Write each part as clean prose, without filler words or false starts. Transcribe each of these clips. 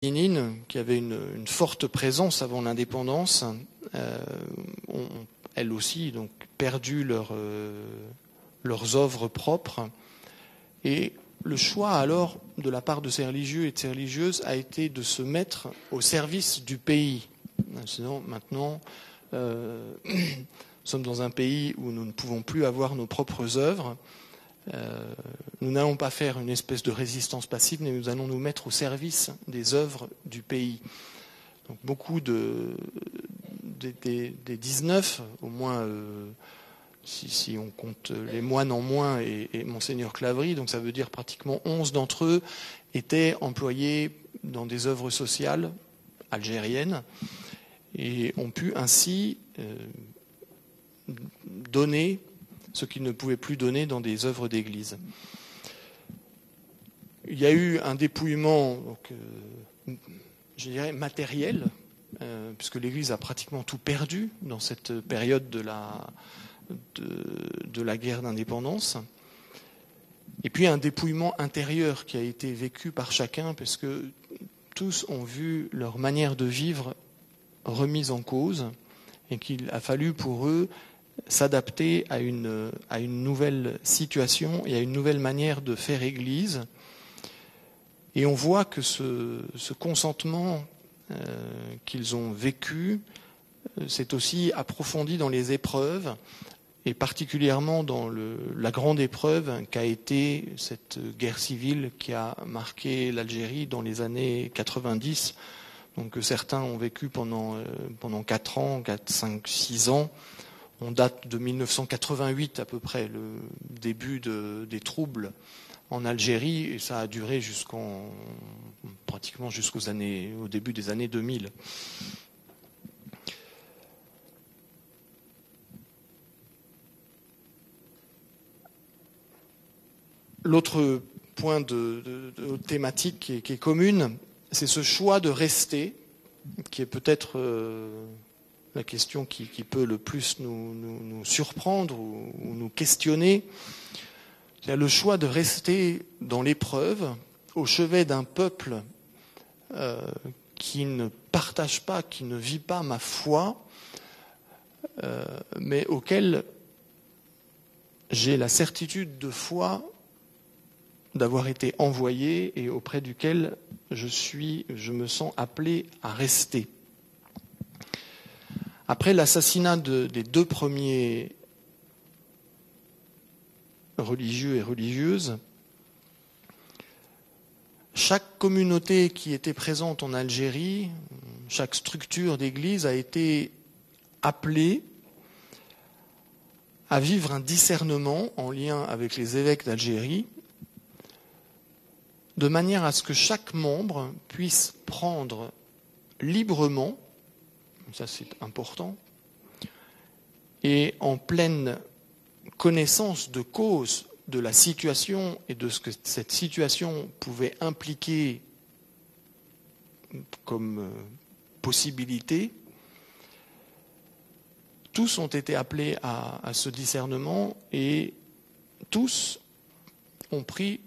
féminines qui avaient une forte présence avant l'indépendance ont elles aussi donc perdu leurs œuvres propres. Et le choix alors de la part de ces religieux et de ces religieuses a été de se mettre au service du pays. Sinon, maintenant, nous sommes dans un pays où nous ne pouvons plus avoir nos propres œuvres. Nous n'allons pas faire une espèce de résistance passive, mais nous allons nous mettre au service des œuvres du pays. Donc beaucoup des 19, au moins si on compte les moines en moins et Monseigneur Claverie, donc ça veut dire pratiquement 11 d'entre eux étaient employés dans des œuvres sociales algériennes et ont pu ainsi donner ce qu'ils ne pouvaient plus donner dans des œuvres d'église. Il y a eu un dépouillement, donc, je dirais, matériel, puisque l'Église a pratiquement tout perdu dans cette période de la guerre d'indépendance. Et puis un dépouillement intérieur qui a été vécu par chacun, parce que tous ont vu leur manière de vivre remise en cause, et qu'il a fallu pour eux s'adapter à une nouvelle situation et à une nouvelle manière de faire Église. Et on voit que ce consentement qu'ils ont vécu s'est aussi approfondi dans les épreuves, et particulièrement dans la grande épreuve qu'a été cette guerre civile qui a marqué l'Algérie dans les années 90, donc que certains ont vécu pendant 4 ans, 4, 5, 6 ans. On date de 1988 à peu près, le début des troubles en Algérie, et ça a duré pratiquement au début des années 2000. L'autre point de thématique qui est commune, c'est ce choix de rester, qui est peut-être la question qui peut le plus nous surprendre ou nous questionner. C'est le choix de rester dans l'épreuve, au chevet d'un peuple qui ne partage pas, qui ne vit pas ma foi, mais auquel j'ai la certitude de foi d'avoir été envoyé et auprès duquel je me sens appelé à rester. Après l'assassinat des 2 premiers religieux et religieuses, chaque communauté qui était présente en Algérie, chaque structure d'église a été appelée à vivre un discernement en lien avec les évêques d'Algérie, de manière à ce que chaque membre puisse prendre librement, ça c'est important, et en pleine connaissance de cause de la situation et de ce que cette situation pouvait impliquer comme possibilité, tous ont été appelés à ce discernement et tous ont pris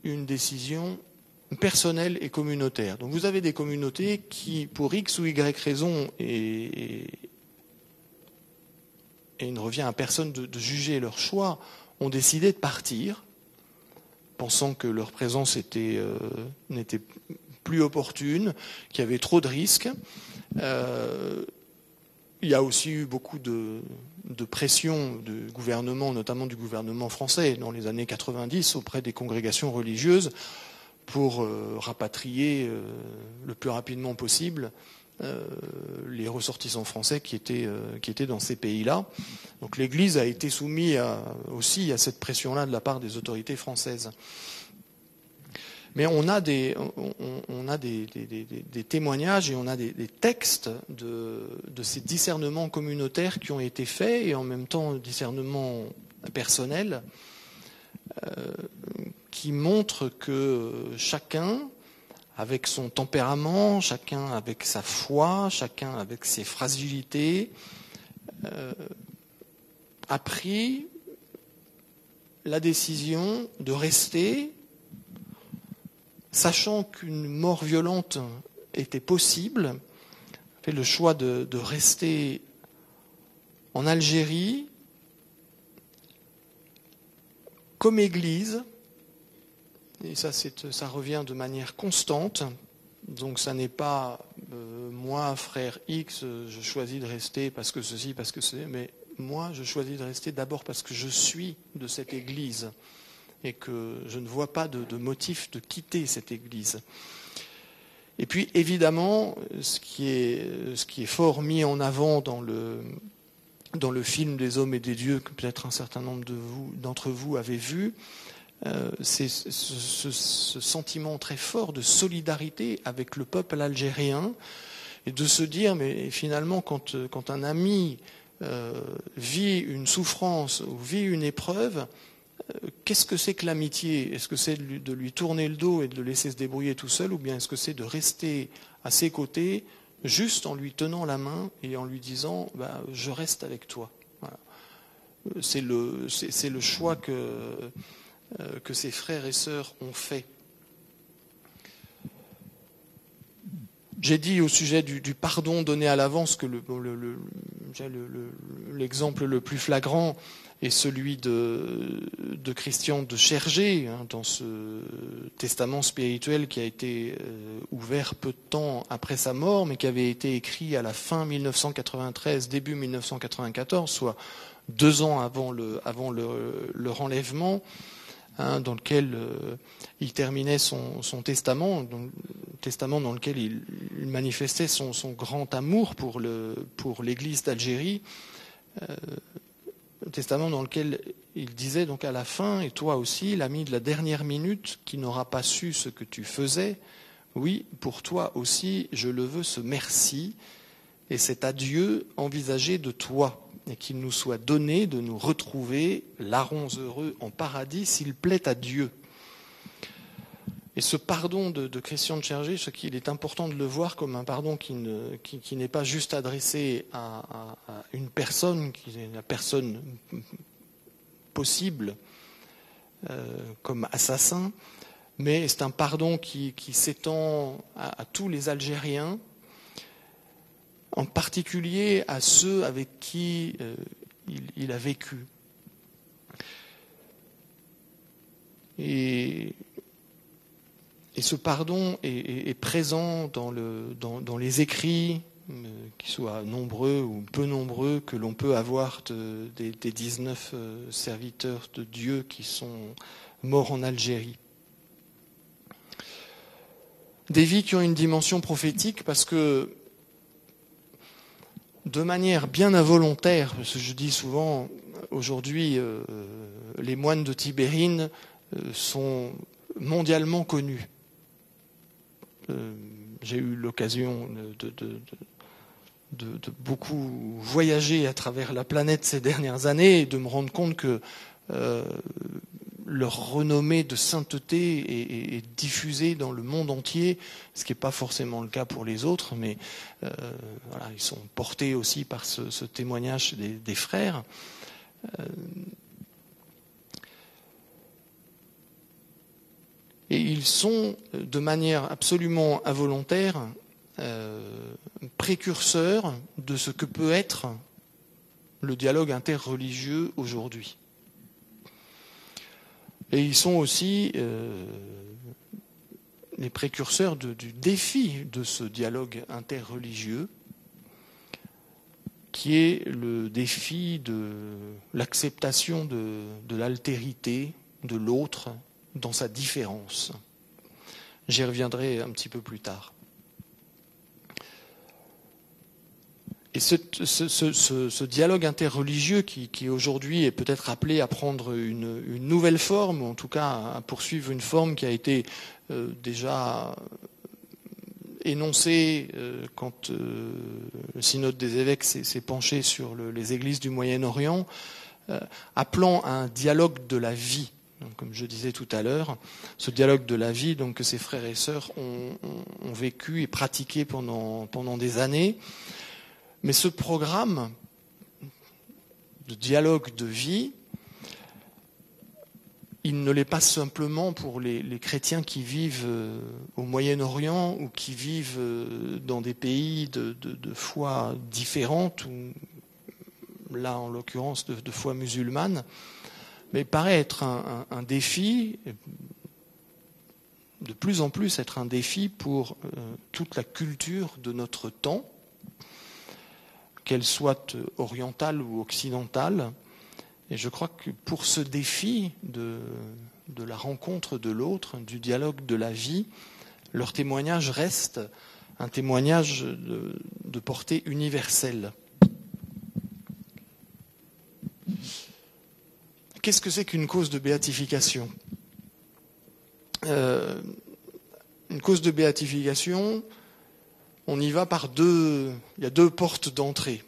une décision personnelle et communautaire. Donc vous avez des communautés qui, pour X ou Y raison, et il ne revient à personne de juger leur choix, ont décidé de partir, pensant que leur présence n'était plus opportune, qu'il y avait trop de risques. Il y a aussi eu beaucoup de pression du gouvernement, notamment du gouvernement français, dans les années 90, auprès des congrégations religieuses, pour rapatrier le plus rapidement possible les ressortissants français qui étaient dans ces pays-là. Donc l'Église a été soumise aussi à cette pression-là de la part des autorités françaises. Mais on a des témoignages et on a des textes de ces discernements communautaires qui ont été faits, et en même temps discernements personnels, qui montrent que chacun, avec son tempérament, chacun avec sa foi, chacun avec ses fragilités, a pris la décision de rester sachant qu'une mort violente était possible, a fait le choix de rester en Algérie comme Église, et ça revient de manière constante. Donc ça n'est pas moi, frère X, je choisis de rester parce que ceci, parce que c'est, mais moi je choisis de rester d'abord parce que je suis de cette Église et que je ne vois pas de motif de quitter cette Église. Et puis évidemment, ce qui est fort mis en avant dans le film des hommes et des dieux que peut-être un certain nombre d'entre vous avez vu, c'est ce sentiment très fort de solidarité avec le peuple algérien et de se dire, mais finalement quand un ami vit une souffrance ou vit une épreuve, qu'est-ce que c'est que l'amitié? Est-ce que c'est de lui tourner le dos et de le laisser se débrouiller tout seul, ou bien est-ce que c'est de rester à ses côtés juste en lui tenant la main et en lui disant je reste avec toi. Voilà. C'est le choix que ses frères et sœurs ont fait. J'ai dit au sujet du pardon donné à l'avance que l'exemple le plus flagrant est celui de Christian de Chergé, dans ce testament spirituel qui a été ouvert peu de temps après sa mort, mais qui avait été écrit à la fin 1993, début 1994, soit 2 ans avant leur enlèvement, dans lequel il terminait son testament, testament dans lequel il manifestait son grand amour pour l'Église d'Algérie, testament dans lequel il disait donc à la fin, et toi aussi, l'ami de la dernière minute, qui n'aura pas su ce que tu faisais, oui, pour toi aussi, je le veux, ce merci, et cet adieu envisagé de toi, et qu'il nous soit donné de nous retrouver, larrons heureux en paradis, s'il plaît à Dieu. Et ce pardon de Christian de Chergé, il est important de le voir comme un pardon qui n'est pas juste adressé à une personne, qui est la personne possible comme assassin, mais c'est un pardon qui s'étend à tous les Algériens, en particulier à ceux avec qui il a vécu. Et ce pardon est présent dans les écrits, qu'ils soient nombreux ou peu nombreux, que l'on peut avoir des 19 serviteurs de Dieu qui sont morts en Algérie. Des vies qui ont une dimension prophétique parce que, de manière bien involontaire, parce que je dis souvent, aujourd'hui, les moines de Tibérine sont mondialement connus. J'ai eu l'occasion de beaucoup voyager à travers la planète ces dernières années et de me rendre compte que leur renommée de sainteté est diffusée dans le monde entier, ce qui n'est pas forcément le cas pour les autres, mais voilà, ils sont portés aussi par ce témoignage des frères. Et ils sont, de manière absolument involontaire, précurseurs de ce que peut être le dialogue interreligieux aujourd'hui. Et ils sont aussi les précurseurs du défi de ce dialogue interreligieux, qui est le défi de l'acceptation de l'altérité de l'autre dans sa différence. J'y reviendrai un petit peu plus tard. Et ce dialogue interreligieux qui aujourd'hui est peut-être appelé à prendre une nouvelle forme, ou en tout cas à poursuivre une forme qui a été déjà énoncée quand le synode des évêques s'est penché sur les églises du Moyen-Orient, appelant à un dialogue de la vie. Donc, comme je disais tout à l'heure, ce dialogue de la vie donc, que ces frères et sœurs ont vécu et pratiqué pendant des années. Mais ce programme de dialogue de vie, il ne l'est pas simplement pour les chrétiens qui vivent au Moyen-Orient ou qui vivent dans des pays de foi différentes, ou là en l'occurrence de foi musulmane, mais il paraît être un défi, de plus en plus être un défi pour toute la culture de notre temps, qu'elle soit orientale ou occidentale. Et je crois que pour ce défi de la rencontre de l'autre, du dialogue de la vie, leur témoignage reste un témoignage de portée universelle. Qu'est-ce que c'est qu'une cause de béatification ? Une cause de béatification, on y va par il y a deux portes d'entrée.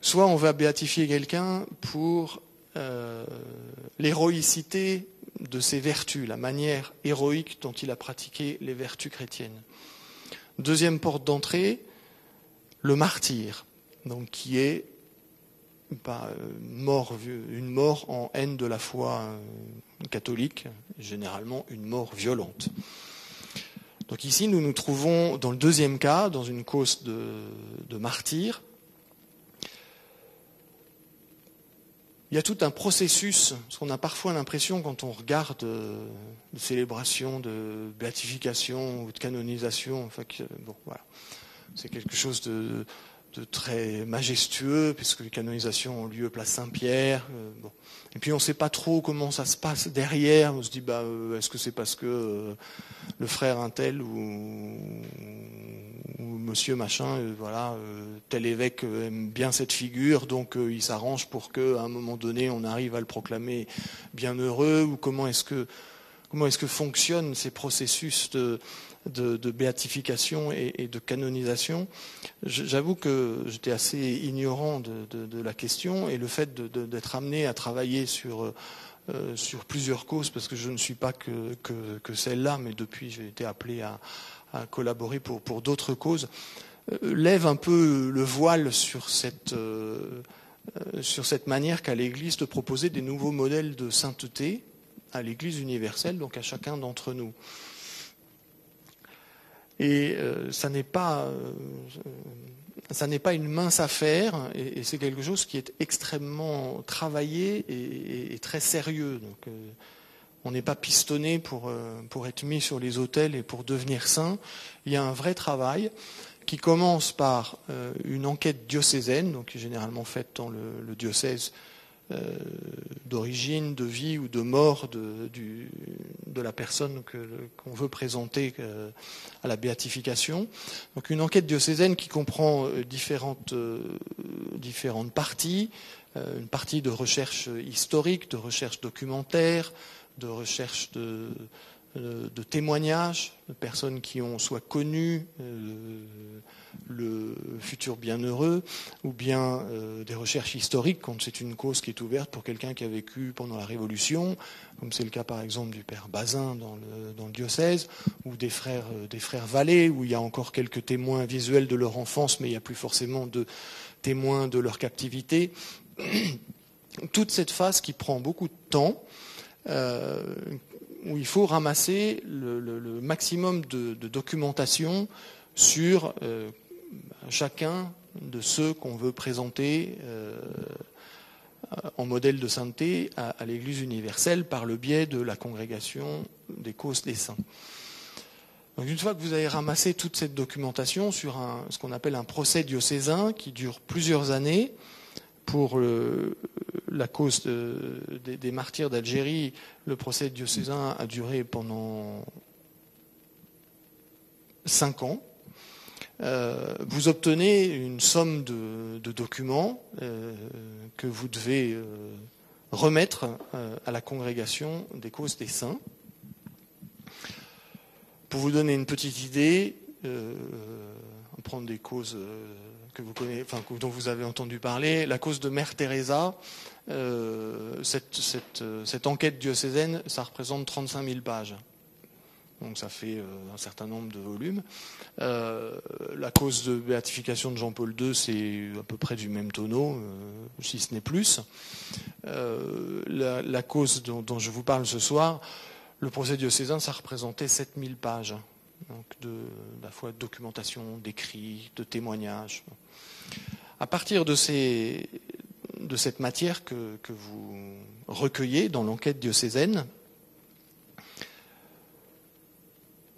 Soit on va béatifier quelqu'un pour l'héroïcité de ses vertus, la manière héroïque dont il a pratiqué les vertus chrétiennes. Deuxième porte d'entrée, le martyr, donc qui est une mort en haine de la foi catholique, généralement une mort violente. Donc ici, nous nous trouvons dans le deuxième cas, dans une cause de martyr. Il y a tout un processus, parce qu'on a parfois l'impression, quand on regarde de célébration, de béatification ou de canonisation, c'est quelque chose de très majestueux, puisque les canonisations ont lieu place Saint-Pierre. Et puis on ne sait pas trop comment ça se passe derrière. On se dit, est-ce que c'est parce que le frère un tel ou monsieur machin, tel évêque aime bien cette figure, donc il s'arrange pour qu'à un moment donné on arrive à le proclamer bienheureux, ou comment est-ce que fonctionnent ces processus de béatification et de canonisation. J'avoue que j'étais assez ignorant de la question, et le fait d'être amené à travailler sur plusieurs causes, parce que je ne suis pas que celle-là, mais depuis j'ai été appelé à collaborer pour d'autres causes, lève un peu le voile sur cette manière qu'a l'Église de proposer des nouveaux modèles de sainteté à l'Église universelle, donc à chacun d'entre nous. Et ça n'est pas une mince affaire, et c'est quelque chose qui est extrêmement travaillé et très sérieux. Donc, on n'est pas pistonné pour être mis sur les autels et pour devenir saint. Il y a un vrai travail qui commence par une enquête diocésaine, donc qui est généralement faite dans le diocèse d'origine, de vie ou de mort de la personne qu'on veut présenter à la béatification. Donc une enquête diocésaine qui comprend différentes parties, une partie de recherche historique, de recherche documentaire, de recherche de témoignages, de personnes qui ont soit connu le futur bienheureux, ou bien des recherches historiques, quand c'est une cause qui est ouverte pour quelqu'un qui a vécu pendant la Révolution, comme c'est le cas par exemple du père Bazin dans le diocèse, ou des frères Vallée, où il y a encore quelques témoins visuels de leur enfance, mais il n'y a plus forcément de témoins de leur captivité. Toute cette phase qui prend beaucoup de temps, où il faut ramasser le maximum de documentation sur chacun de ceux qu'on veut présenter en modèle de sainteté à l'Église universelle par le biais de la congrégation des causes des saints. Donc une fois que vous avez ramassé toute cette documentation sur ce qu'on appelle un procès diocésain qui dure plusieurs années, pour la cause des martyrs d'Algérie, le procès diocésain a duré pendant 5 ans. Vous obtenez une somme de documents que vous devez remettre à la congrégation des causes des saints. Pour vous donner une petite idée, on prend des causes que vous connaissez, dont vous avez entendu parler. La cause de Mère Teresa, cette enquête diocésaine, ça représente 35 000 pages. donc ça fait un certain nombre de volumes. La cause de béatification de Jean-Paul II, c'est à peu près du même tonneau, si ce n'est plus. La cause dont je vous parle ce soir, le procès diocésain, ça représentait 7000 pages, donc à la fois de documentation, d'écrits, de témoignages. À partir de cette matière que vous recueillez dans l'enquête diocésaine,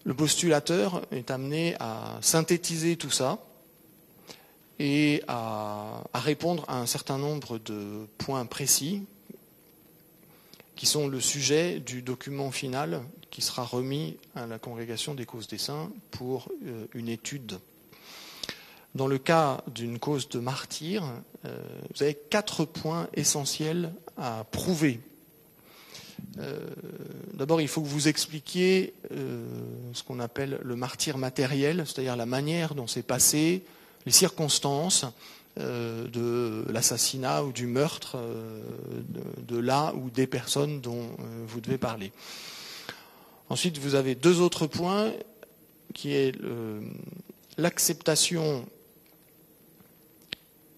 le postulateur est amené à synthétiser tout ça et à répondre à un certain nombre de points précis qui sont le sujet du document final qui sera remis à la Congrégation des causes des saints pour une étude. Dans le cas d'une cause de martyr, vous avez 4 points essentiels à prouver. D'abord, il faut que vous expliquiez ce qu'on appelle le martyr matériel, c'est-à-dire la manière dont s'est passé, les circonstances de l'assassinat ou du meurtre de la ou des personnes dont vous devez parler. Ensuite, vous avez 2 autres points, qui est l'acceptation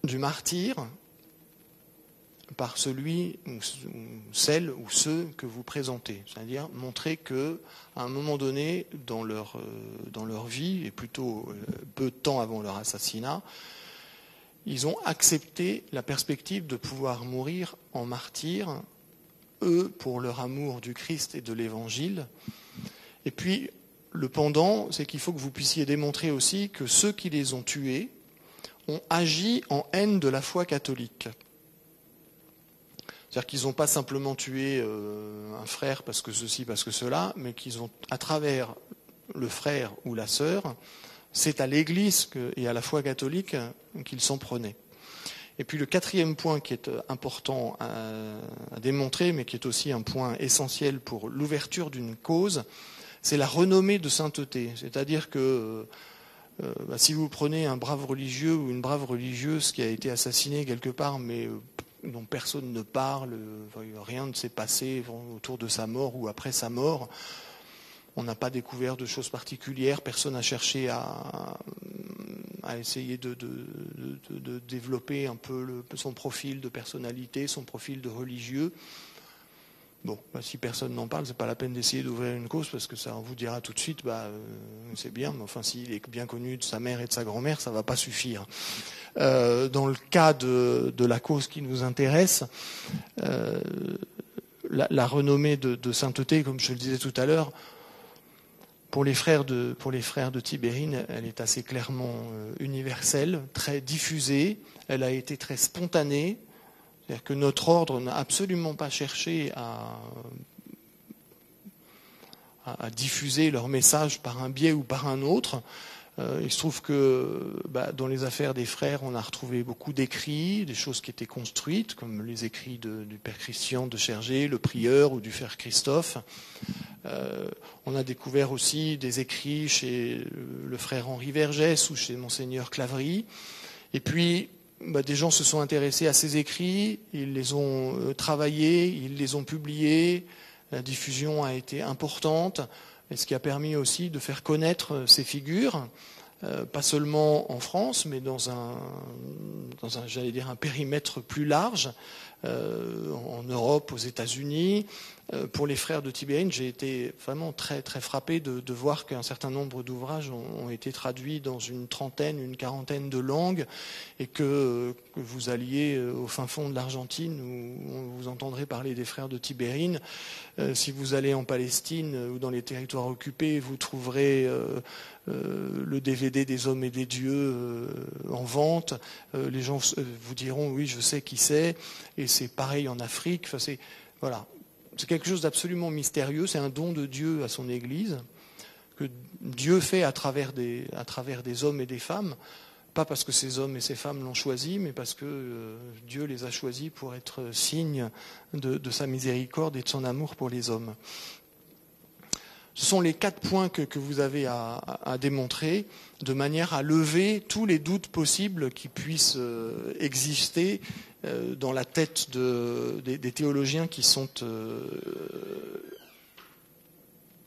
du martyr par celui ou celle ou ceux que vous présentez. C'est-à-dire montrer qu'à un moment donné dans leur vie, et plutôt peu de temps avant leur assassinat, ils ont accepté la perspective de pouvoir mourir en martyrs, eux, pour leur amour du Christ et de l'Évangile. Et puis, le pendant, c'est qu'il faut que vous puissiez démontrer aussi que ceux qui les ont tués ont agi en haine de la foi catholique. C'est-à-dire qu'ils n'ont pas simplement tué un frère parce que ceci, parce que cela, mais qu'ils ont, à travers le frère ou la sœur, c'est à l'Église et à la foi catholique qu'ils s'en prenaient. Et puis le 4e point qui est important à démontrer, mais qui est aussi un point essentiel pour l'ouverture d'une cause, c'est la renommée de sainteté. C'est-à-dire que si vous prenez un brave religieux ou une brave religieuse qui a été assassiné quelque part, mais dont personne ne parle, rien ne s'est passé autour de sa mort ou après sa mort, on n'a pas découvert de choses particulières, personne n'a cherché à essayer de développer un peu son profil de personnalité, son profil de religieux. Bon, si personne n'en parle, c'est pas la peine d'essayer d'ouvrir une cause parce que ça vous dira tout de suite, c'est bien, mais enfin s'il est bien connu de sa mère et de sa grand-mère, ça va pas suffire. Dans le cas de la cause qui nous intéresse, la renommée de sainteté, comme je le disais tout à l'heure, pour les frères de Tibérine, elle est assez clairement universelle, très diffusée, elle a été très spontanée. C'est-à-dire que notre ordre n'a absolument pas cherché à diffuser leur message par un biais ou par un autre. Il se trouve que dans les affaires des frères, on a retrouvé beaucoup d'écrits, des choses qui étaient construites, comme les écrits du père Christian de Chergé, le prieur, ou du frère Christophe. On a découvert aussi des écrits chez le frère Henri Vergès ou chez monseigneur Claverie. Et puis, des gens se sont intéressés à ces écrits, ils les ont travaillés, ils les ont publiés, la diffusion a été importante, et ce qui a permis aussi de faire connaître ces figures, pas seulement en France, mais dans un j'allais dire, un périmètre plus large, en Europe, aux États-Unis. Pour les frères de Tibérine, j'ai été vraiment très, très frappé de voir qu'un certain nombre d'ouvrages ont été traduits dans une quarantaine de langues, et que vous alliez au fin fond de l'Argentine, où vous entendrez parler des frères de Tibérine. Si vous allez en Palestine ou dans les territoires occupés, vous trouverez le DVD des hommes et des dieux en vente. Les gens vous diront oui, je sais qui c'est, et c'est pareil en Afrique. Enfin, voilà. C'est quelque chose d'absolument mystérieux, c'est un don de Dieu à son Église, que Dieu fait à travers des hommes et des femmes, pas parce que ces hommes et ces femmes l'ont choisi, mais parce que Dieu les a choisis pour être signe de sa miséricorde et de son amour pour les hommes. Ce sont les 4 points que vous avez à démontrer, de manière à lever tous les doutes possibles qui puissent exister dans la tête des théologiens qui sont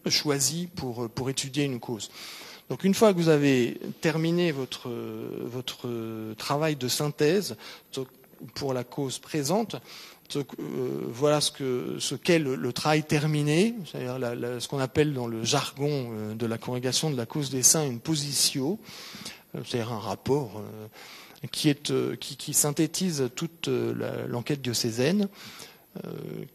choisi pour étudier une cause. Donc une fois que vous avez terminé votre travail de synthèse pour la cause présente, voilà ce qu'est le travail terminé, c'est-à-dire ce qu'on appelle dans le jargon de la congrégation de la cause des saints une positio, c'est-à-dire un rapport qui synthétise toute l'enquête diocésaine,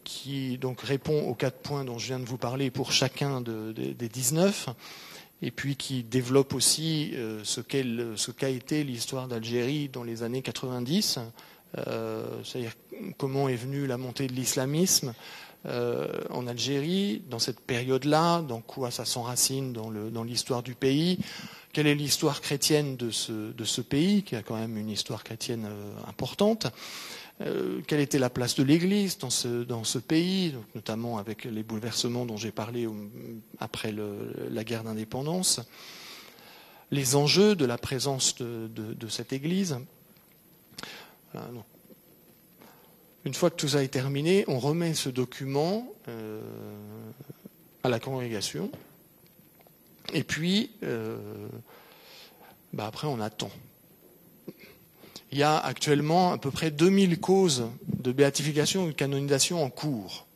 qui donc répond aux 4 points dont je viens de vous parler pour chacun des 19, et puis qui développe aussi ce qu'a été l'histoire d'Algérie dans les années 90, c'est-à-dire comment est venue la montée de l'islamisme en Algérie, dans cette période-là, dans quoi ça s'enracine dans l'histoire du pays, quelle est l'histoire chrétienne de ce pays, qui a quand même une histoire chrétienne importante, quelle était la place de l'Église dans ce pays, donc notamment avec les bouleversements dont j'ai parlé après la guerre d'indépendance, les enjeux de la présence de cette Église. Voilà, non. Une fois que tout ça est terminé, on remet ce document à la congrégation, et puis après on attend. Il y a actuellement à peu près 2000 causes de béatification ou de canonisation en cours.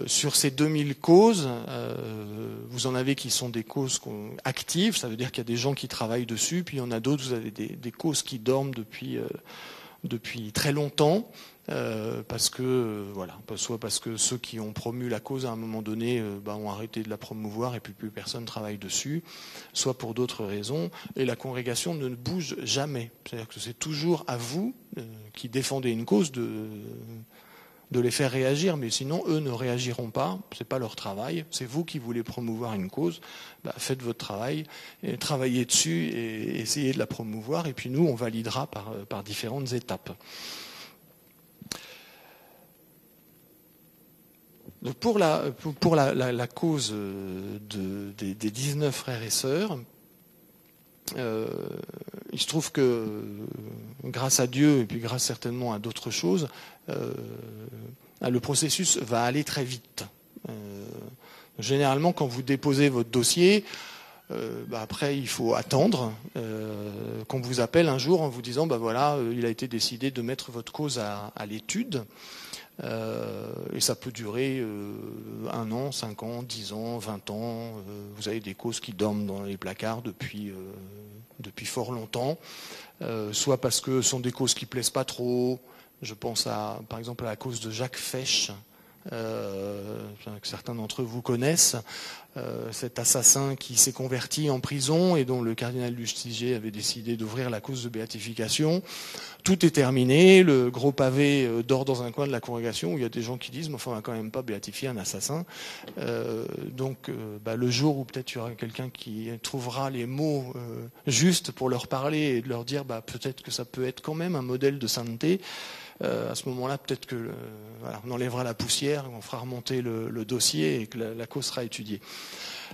Sur ces 2000 causes, vous en avez qui sont des causes actives, ça veut dire qu'il y a des gens qui travaillent dessus, puis il y en a d'autres, vous avez des causes qui dorment depuis très longtemps, soit parce que ceux qui ont promu la cause à un moment donné ont arrêté de la promouvoir et puis plus personne travaille dessus, soit pour d'autres raisons, et la congrégation ne bouge jamais. C'est-à-dire que c'est toujours à vous qui défendez une cause de les faire réagir, mais sinon eux ne réagiront pas, c'est pas leur travail, c'est vous qui voulez promouvoir une cause, faites votre travail, et travaillez dessus et essayez de la promouvoir, et puis nous on validera par différentes étapes. Donc pour la cause des 19 frères et sœurs, il se trouve que grâce à Dieu et puis grâce certainement à d'autres choses, le processus va aller très vite. Généralement, quand vous déposez votre dossier, après il faut attendre qu'on vous appelle un jour en vous disant il a été décidé de mettre votre cause à l'étude. Et ça peut durer 1 an, 5 ans, 10 ans, 20 ans. Vous avez des causes qui dorment dans les placards depuis fort longtemps, soit parce que ce sont des causes qui plaisent pas trop. Je pense par exemple à la cause de Jacques Fesch, que certains d'entre vous connaissent, cet assassin qui s'est converti en prison et dont le cardinal Lustiger avait décidé d'ouvrir la cause de béatification. Tout est terminé, le gros pavé dort dans un coin de la congrégation où il y a des gens qui disent « mais enfin on va quand même pas béatifier un assassin ». Le jour où peut-être il y aura quelqu'un qui trouvera les mots justes pour leur parler et de leur dire peut-être que ça peut être quand même un modèle de sainteté, à ce moment-là, peut-être que on enlèvera la poussière, on fera remonter le dossier et que la cause sera étudiée.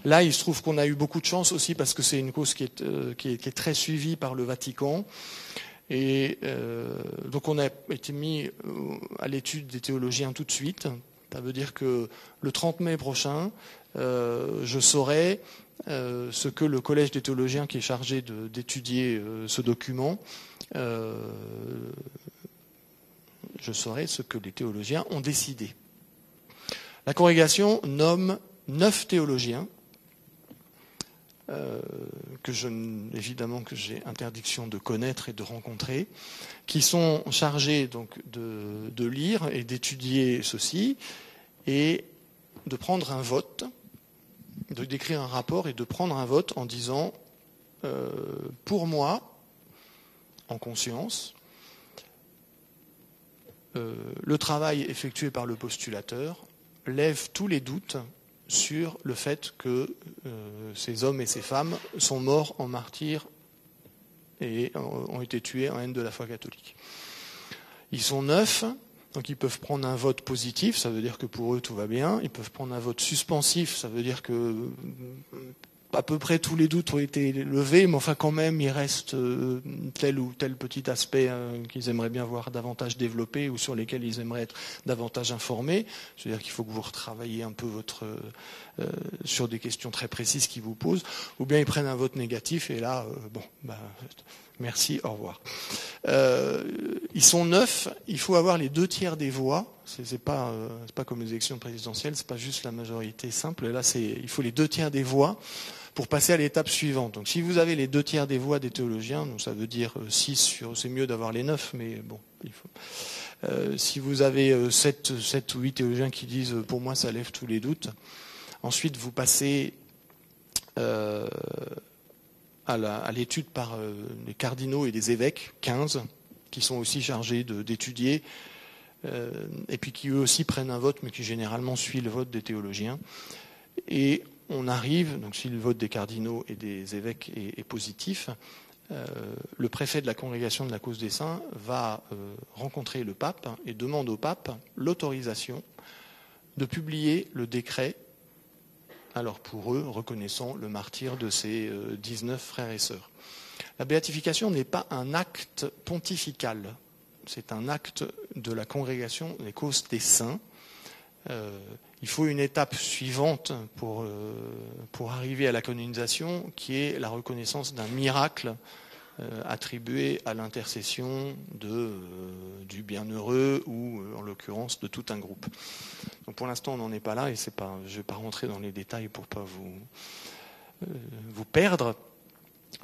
Là, il se trouve qu'on a eu beaucoup de chance aussi parce que c'est une cause qui est très suivie par le Vatican. Et donc on a été mis à l'étude des théologiens tout de suite. Ça veut dire que le 30 mai prochain, je saurai ce que le collège des théologiens qui est chargé d'étudier ce document, je saurai ce que les théologiens ont décidé. La congrégation nomme 9 théologiens, évidemment que j'ai interdiction de connaître et de rencontrer, qui sont chargés donc de lire et d'étudier ceci et de prendre un vote, d'écrire un rapport et de prendre un vote en disant pour moi, en conscience, le travail effectué par le postulateur lève tous les doutes sur le fait que ces hommes et ces femmes sont morts en martyrs et ont été tués en haine de la foi catholique. Ils sont 9, donc ils peuvent prendre un vote positif, ça veut dire que pour eux tout va bien. Ils peuvent prendre un vote suspensif, ça veut dire que à peu près tous les doutes ont été levés, mais enfin quand même, il reste tel ou tel petit aspect qu'ils aimeraient bien voir davantage développé ou sur lesquels ils aimeraient être davantage informés. C'est-à-dire qu'il faut que vous retravailliez un peu sur des questions très précises qu'ils vous posent, ou bien ils prennent un vote négatif et là, merci, au revoir. Ils sont 9, il faut avoir les 2/3 des voix. C'est pas comme les élections présidentielles, c'est pas juste la majorité simple. Là, il faut les 2/3 des voix pour passer à l'étape suivante. Donc, si vous avez les 2/3 des voix des théologiens, donc ça veut dire 6 c'est mieux d'avoir les 9, mais bon, il faut. Si vous avez 7 ou 8 théologiens qui disent pour moi ça lève tous les doutes, ensuite vous passez à l'étude par les cardinaux et les évêques, 15, qui sont aussi chargés d'étudier, et puis qui eux aussi prennent un vote, mais qui généralement suit le vote des théologiens. Et on arrive, donc si le vote des cardinaux et des évêques est positif, le préfet de la congrégation de la cause des saints va rencontrer le pape et demande au pape l'autorisation de publier le décret, alors pour eux, reconnaissant le martyre de ces 19 frères et sœurs. La béatification n'est pas un acte pontifical, c'est un acte de la congrégation des causes des saints. Il faut une étape suivante pour arriver à la canonisation, qui est la reconnaissance d'un miracle attribué à l'intercession du bienheureux ou, en l'occurrence, de tout un groupe. Donc pour l'instant, on n'en est pas là et je ne vais pas rentrer dans les détails pour ne pas vous perdre.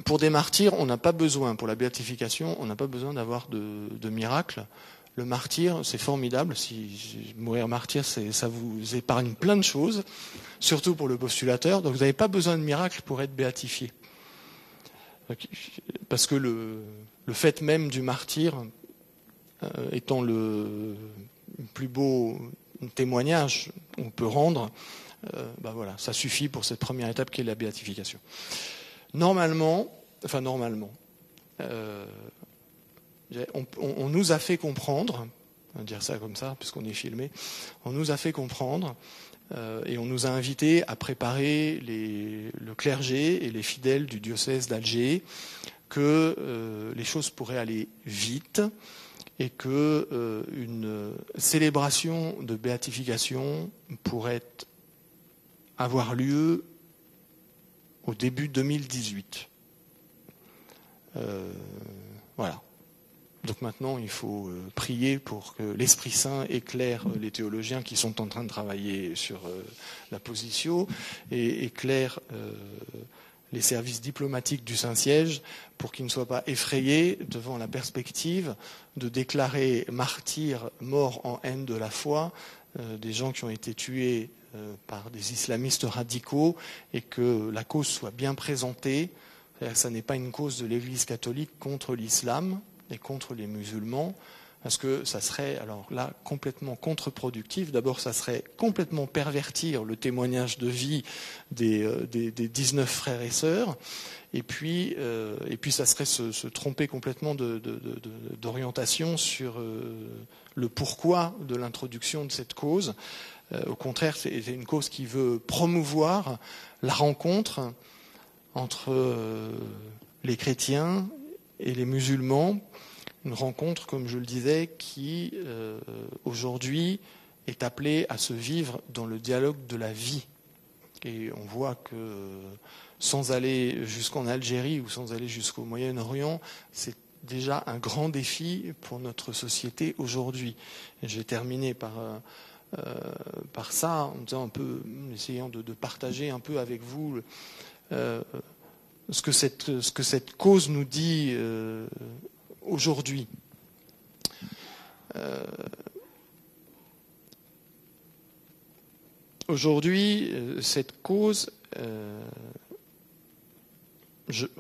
Pour des martyrs, on n'a pas besoin, pour la béatification, on n'a pas besoin d'avoir de miracle. Le martyr, c'est formidable. Si mourir martyr, ça vous épargne plein de choses, surtout pour le postulateur. Donc vous n'avez pas besoin de miracle pour être béatifié. Parce que le fait même du martyr, étant le plus beau témoignage qu'on peut rendre, voilà, ça suffit pour cette première étape qui est la béatification. Normalement, on nous a fait comprendre, on va dire ça comme ça, puisqu'on est filmé, on nous a fait comprendre et on nous a invités à préparer le clergé et les fidèles du diocèse d'Alger que les choses pourraient aller vite et que une célébration de béatification pourrait avoir lieu au début 2018. Voilà. Donc maintenant, il faut prier pour que l'Esprit Saint éclaire les théologiens qui sont en train de travailler sur la position et éclaire les services diplomatiques du Saint-Siège pour qu'ils ne soient pas effrayés devant la perspective de déclarer martyrs morts en haine de la foi des gens qui ont été tués par des islamistes radicaux et que la cause soit bien présentée. Ça n'est pas une cause de l'Église catholique contre l'islam et contre les musulmans, parce que ça serait, alors là, complètement contre-productif. D'abord, ça serait complètement pervertir le témoignage de vie des 19 frères et sœurs, et puis ça serait se tromper complètement d'orientation sur le pourquoi de l'introduction de cette cause. Au contraire, c'est une cause qui veut promouvoir la rencontre entre les chrétiens et les musulmans, une rencontre, comme je le disais, qui aujourd'hui est appelée à se vivre dans le dialogue de la vie. Et on voit que sans aller jusqu'en Algérie ou sans aller jusqu'au Moyen-Orient, c'est déjà un grand défi pour notre société aujourd'hui. Et je vais terminer par ça, en essayant de partager un peu avec vous ce que cette cause nous dit aujourd'hui. Aujourd'hui, cette cause,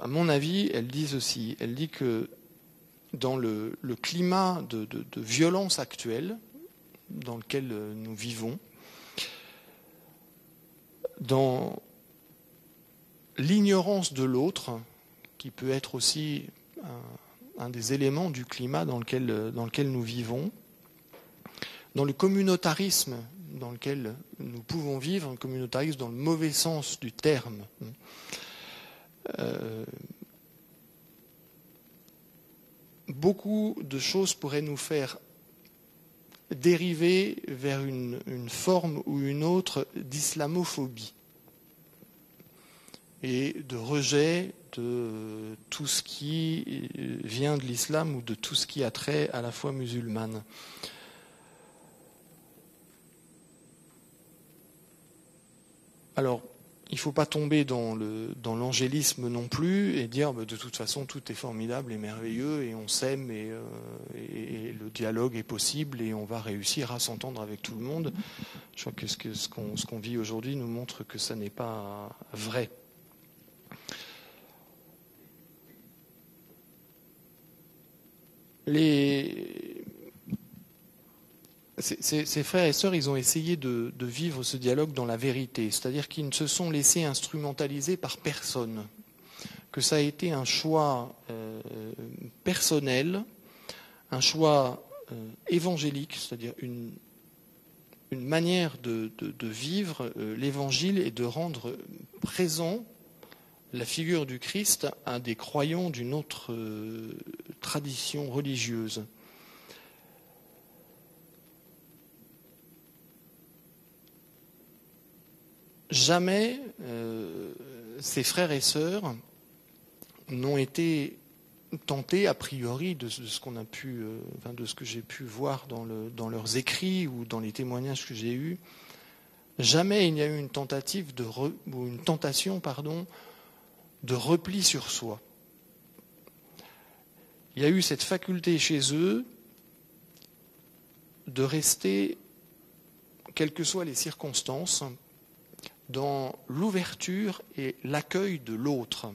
à mon avis, elle dit ceci. Elle dit que dans le climat de violence actuelle dans lequel nous vivons, dans l'ignorance de l'autre, qui peut être aussi un des éléments du climat dans lequel nous vivons, dans le communautarisme dans lequel nous pouvons vivre, un communautarisme dans le mauvais sens du terme. Beaucoup de choses pourraient nous faire dériver vers une forme ou une autre d'islamophobie et de rejet de tout ce qui vient de l'islam ou de tout ce qui a trait à la foi musulmane. Alors, il ne faut pas tomber dans l'angélisme non plus et dire de toute façon tout est formidable et merveilleux et on s'aime et le dialogue est possible et on va réussir à s'entendre avec tout le monde. Je crois que ce qu'on vit aujourd'hui nous montre que ça n'est pas vrai. Ces frères et sœurs, ils ont essayé de vivre ce dialogue dans la vérité, c'est-à-dire qu'ils ne se sont laissés instrumentaliser par personne, que ça a été un choix personnel, un choix évangélique, c'est-à-dire une manière de vivre l'évangile et de rendre présent la figure du Christ à des croyants d'une autre tradition religieuse. Jamais ces frères et sœurs n'ont été tentés a priori de ce qu'on a pu, de ce que j'ai pu voir dans leurs écrits ou dans les témoignages que j'ai eus. Jamais il n'y a eu une tentative ou une tentation, de repli sur soi. Il y a eu cette faculté chez eux de rester, quelles que soient les circonstances, dans l'ouverture et l'accueil de l'autre.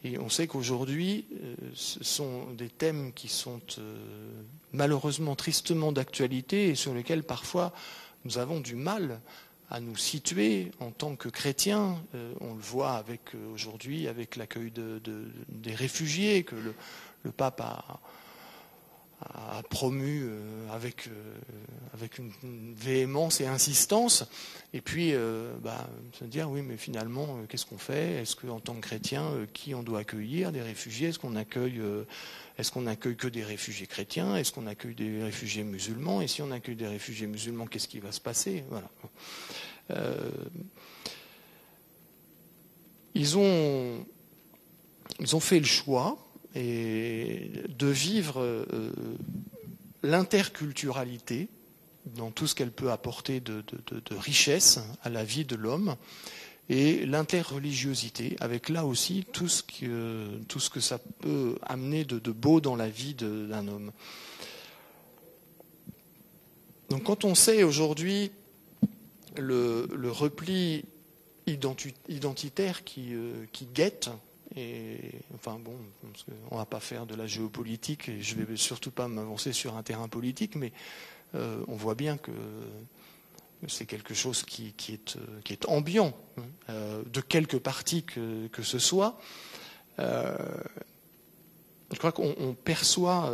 Et on sait qu'aujourd'hui, ce sont des thèmes qui sont malheureusement tristement d'actualité et sur lesquels parfois nous avons du mal à nous situer en tant que chrétiens. On le voit aujourd'hui avec l'accueil des réfugiés que le pape a promu avec une véhémence et insistance, et puis se dire oui mais finalement qu'est-ce qu'on fait? Est-ce qu'en tant que chrétien, qui on doit accueillir? Des réfugiés? Est-ce qu'on accueille que des réfugiés chrétiens? Est-ce qu'on accueille des réfugiés musulmans? Et si on accueille des réfugiés musulmans, qu'est-ce qui va se passer? Voilà. Ils ont fait le choix et de vivre l'interculturalité dans tout ce qu'elle peut apporter de richesse à la vie de l'homme, et l'interreligiosité, avec là aussi tout ce que ça peut amener de beau dans la vie d'un homme. Donc quand on sait aujourd'hui le repli identitaire qui guette, et enfin bon, on ne va pas faire de la géopolitique et je ne vais surtout pas m'avancer sur un terrain politique, mais on voit bien que c'est quelque chose qui est ambiant, de quelque parti que ce soit. Je crois qu'on perçoit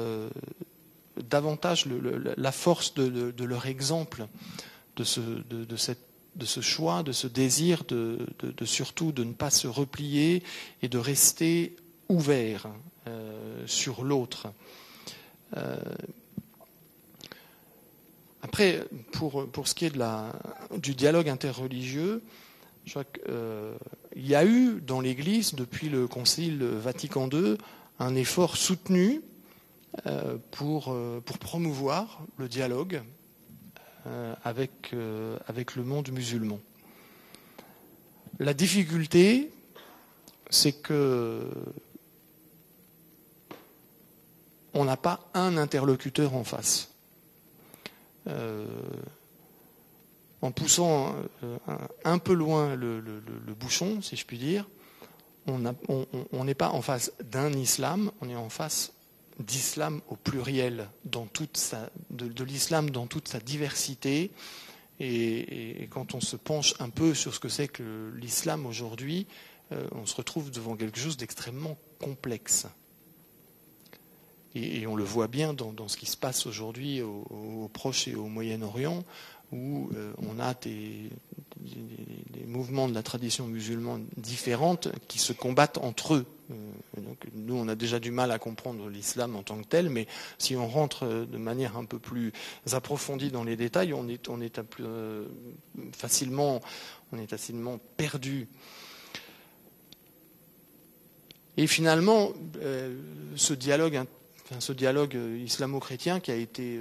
davantage la force de leur exemple, de ce choix, de ce désir surtout de ne pas se replier et de rester ouvert sur l'autre. Après, pour ce qui est du dialogue interreligieux, je crois qu'il y a eu dans l'Église, depuis le Concile Vatican II, un effort soutenu pour promouvoir le dialogue avec le monde musulman. La difficulté, c'est que on n'a pas un interlocuteur en face. En poussant un peu loin le bouchon, si je puis dire, on n'est pas en face d'un islam, on est en face d'islam au pluriel, de l'islam dans toute sa diversité. Et quand on se penche un peu sur ce que c'est que l'islam aujourd'hui, on se retrouve devant quelque chose d'extrêmement complexe. Et on le voit bien dans ce qui se passe aujourd'hui au Proche et au Moyen-Orient, où on a des mouvements de la tradition musulmane différentes qui se combattent entre eux. Donc, nous, on a déjà du mal à comprendre l'islam en tant que tel, mais si on rentre de manière un peu plus approfondie dans les détails, on est facilement perdu. Et finalement, ce dialogue islamo-chrétien qui a été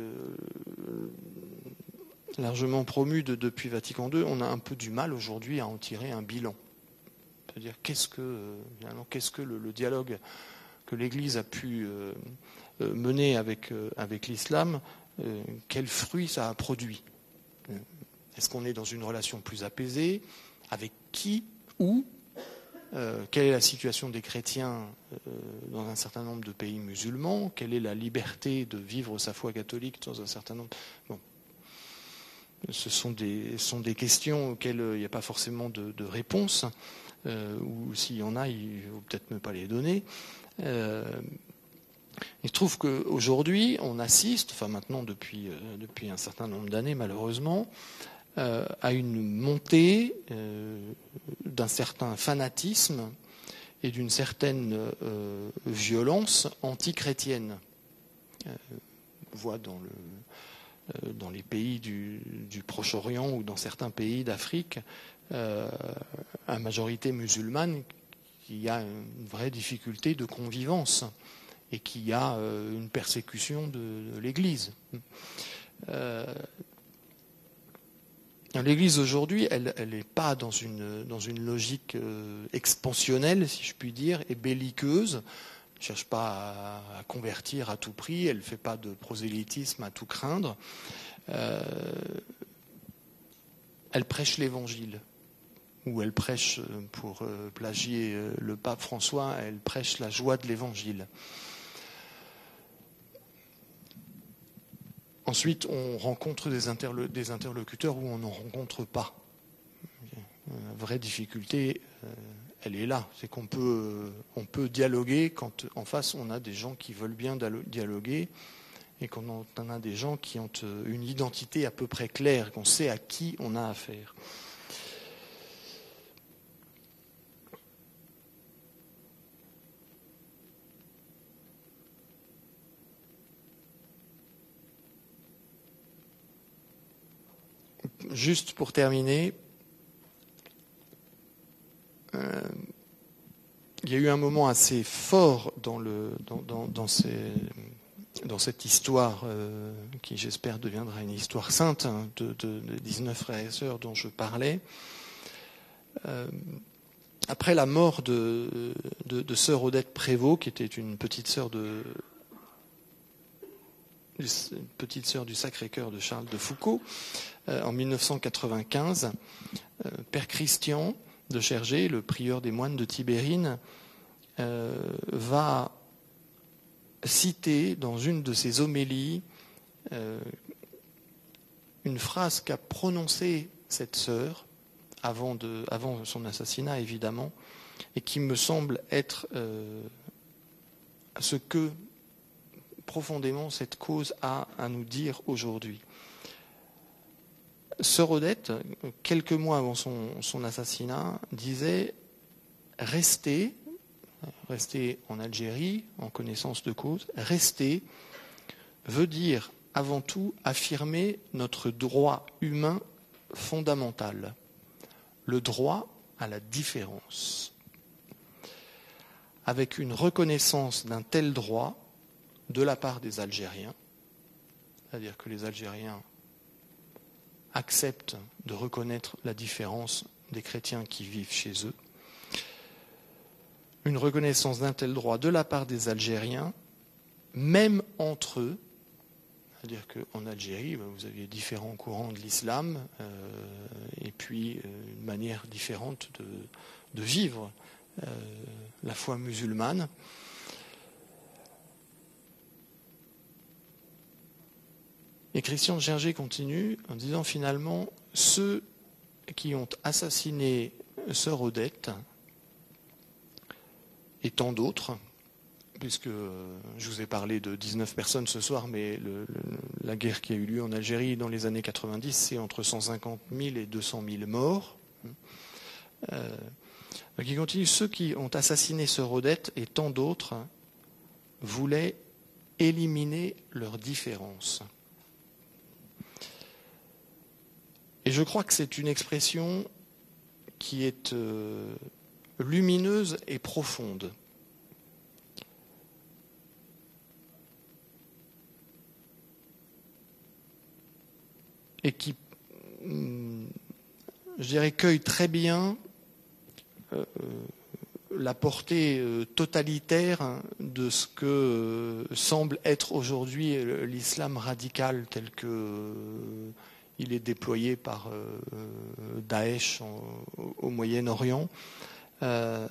largement promu depuis Vatican II, on a un peu du mal aujourd'hui à en tirer un bilan. C'est-à-dire qu'est-ce que le dialogue que l'Église a pu mener avec l'islam, quels fruits ça a produit. Est-ce qu'on est dans une relation plus apaisée? Avec qui? Où? Quelle est la situation des chrétiens dans un certain nombre de pays musulmans? Quelle est la liberté de vivre sa foi catholique dans un certain nombre... Bon. Ce sont des questions auxquelles il n'y a pas forcément de réponse, ou s'il y en a, il ne faut peut-être même pas les donner. Il se trouve qu'aujourd'hui, on assiste, enfin maintenant depuis un certain nombre d'années malheureusement, à une montée d'un certain fanatisme et d'une certaine violence anti-chrétienne. On voit dans les pays du Proche-Orient ou dans certains pays d'Afrique, à majorité musulmane, qu'il y a une vraie difficulté de convivence et qu'il y a une persécution de l'Église. L'Église aujourd'hui, elle n'est pas dans une logique expansionnelle, si je puis dire, et belliqueuse. Elle ne cherche pas à convertir à tout prix, elle ne fait pas de prosélytisme à tout craindre. Elle prêche l'Évangile, ou elle prêche, pour plagier le pape François, elle prêche la joie de l'Évangile. Ensuite, on rencontre des interlocuteurs où on n'en rencontre pas. La vraie difficulté, elle est là. C'est qu'on peut dialoguer quand en face on a des gens qui veulent bien dialoguer et qu'on a des gens qui ont une identité à peu près claire, qu'on sait à qui on a affaire. Juste pour terminer, il y a eu un moment assez fort dans cette histoire qui, j'espère, deviendra une histoire sainte de 19 frères et sœurs dont je parlais. Après la mort de sœur Odette Prévost, qui était une petite sœur du Sacré-Cœur de Charles de Foucauld, en 1995, Père Christian de Chergé, le prieur des moines de Tibérine, va citer dans une de ses homélies une phrase qu'a prononcée cette sœur avant son assassinat, évidemment, et qui me semble être ce que profondément cette cause a à nous dire aujourd'hui. Sœur Odette, quelques mois avant son assassinat, disait « Rester en Algérie, en connaissance de cause, rester veut dire avant tout affirmer notre droit humain fondamental, le droit à la différence. Avec une reconnaissance d'un tel droit de la part des Algériens, c'est-à-dire que les Algériens acceptent de reconnaître la différence des chrétiens qui vivent chez eux, une reconnaissance d'un tel droit de la part des Algériens, même entre eux, c'est-à-dire qu'en Algérie, vous aviez différents courants de l'islam, et puis une manière différente de vivre la foi musulmane. Et Christian de Chergé continue en disant finalement, ceux qui ont assassiné sœur Odette, et tant d'autres, puisque je vous ai parlé de 19 personnes ce soir, mais la guerre qui a eu lieu en Algérie dans les années 90, c'est entre 150 000 et 200 000 morts. Donc il continue, ceux qui ont assassiné Sœur Odette et tant d'autres voulaient éliminer leurs différences. Et je crois que c'est une expression qui est lumineuse et profonde. Et qui, je dirais, cueille très bien la portée totalitaire de ce que semble être aujourd'hui l'islam radical tel que il est déployé par Daesh au Moyen-Orient. Donc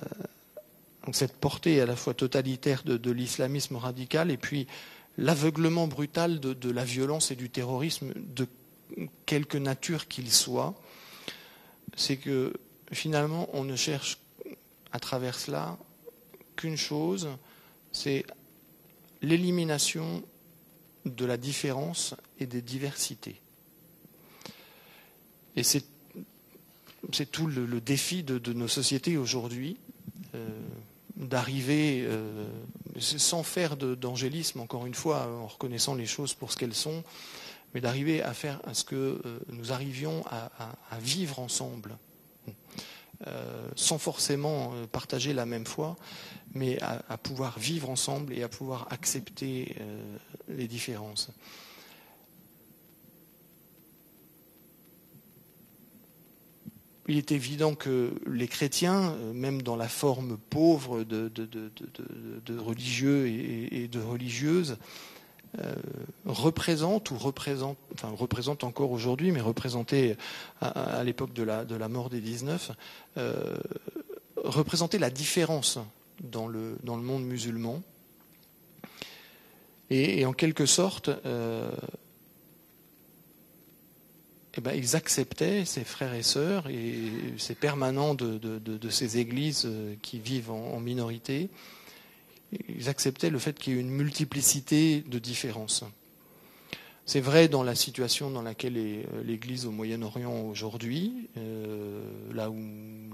cette portée à la fois totalitaire de l'islamisme radical et puis l'aveuglement brutal de la violence et du terrorisme de quelque nature qu'il soit, c'est que finalement on ne cherche à travers cela qu'une chose, c'est l'élimination de la différence et des diversités. Et c'est tout le défi de nos sociétés aujourd'hui, d'arriver, sans faire d'angélisme, encore une fois, en reconnaissant les choses pour ce qu'elles sont, mais d'arriver à faire à ce que nous arrivions à vivre ensemble, sans forcément partager la même foi, mais à pouvoir vivre ensemble et à pouvoir accepter les différences. Il est évident que les chrétiens, même dans la forme pauvre de religieux et de religieuses, représentent encore aujourd'hui, mais représentaient à l'époque de la mort des 19, représentaient la différence dans le monde musulman. Et en quelque sorte, ils acceptaient, ces frères et sœurs et ces permanents de ces églises qui vivent en minorité, ils acceptaient le fait qu'il y ait une multiplicité de différences. C'est vrai dans la situation dans laquelle est l'Église au Moyen-Orient aujourd'hui, là où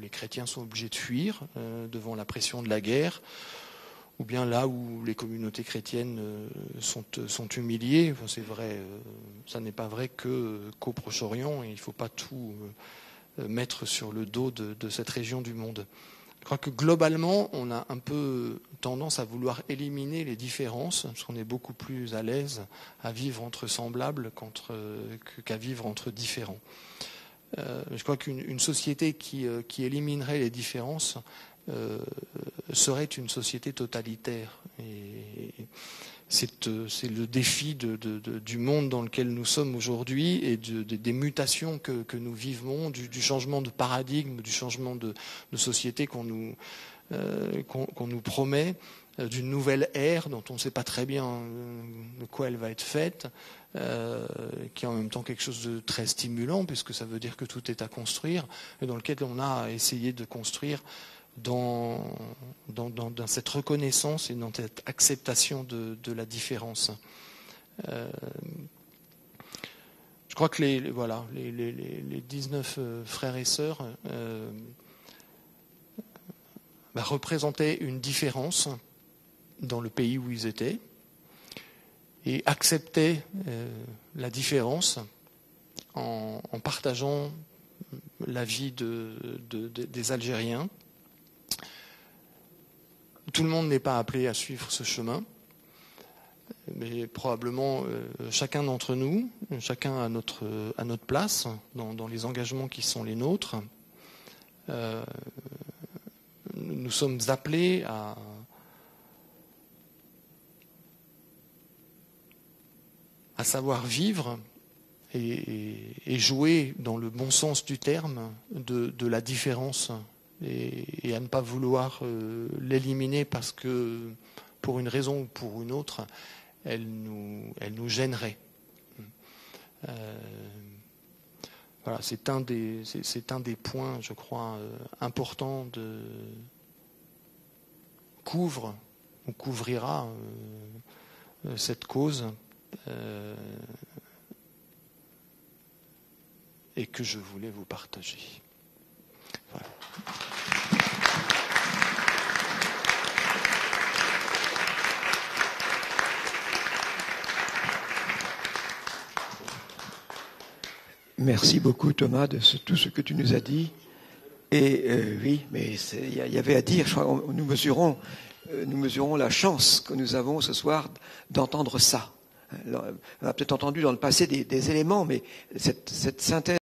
les chrétiens sont obligés de fuir devant la pression de la guerre, ou bien là où les communautés chrétiennes sont humiliées. Enfin, c'est vrai, ça n'est pas vrai qu'au Proche-Orient, et il ne faut pas tout mettre sur le dos de cette région du monde. Je crois que globalement, on a un peu tendance à vouloir éliminer les différences, parce qu'on est beaucoup plus à l'aise à vivre entre semblables qu'à vivre entre différents. Je crois qu'une société qui éliminerait les différences serait une société totalitaire. Et c'est le défi du monde dans lequel nous sommes aujourd'hui et des mutations que nous vivons, du changement de paradigme, du changement de société qu'on nous promet, d'une nouvelle ère dont on ne sait pas très bien de quoi elle va être faite, qui est en même temps quelque chose de très stimulant, puisque ça veut dire que tout est à construire, et dans lequel on a essayé de construire dans cette reconnaissance et dans cette acceptation de la différence. Je crois que les 19 frères et sœurs représentaient une différence dans le pays où ils étaient et acceptaient la différence en partageant la vie des Algériens. Tout le monde n'est pas appelé à suivre ce chemin, mais probablement chacun d'entre nous, chacun à notre place, dans les engagements qui sont les nôtres, nous sommes appelés à savoir vivre et jouer dans le bon sens du terme de la différence et à ne pas vouloir l'éliminer parce que pour une raison ou pour une autre, elle nous gênerait. Voilà, c'est un des points, je crois, importants couvrira cette cause et que je voulais vous partager. Voilà. Merci beaucoup Thomas de tout ce que tu nous as dit. Et oui, mais il y avait à dire, je crois, nous mesurons la chance que nous avons ce soir d'entendre ça. On a peut-être entendu dans le passé des éléments, mais cette synthèse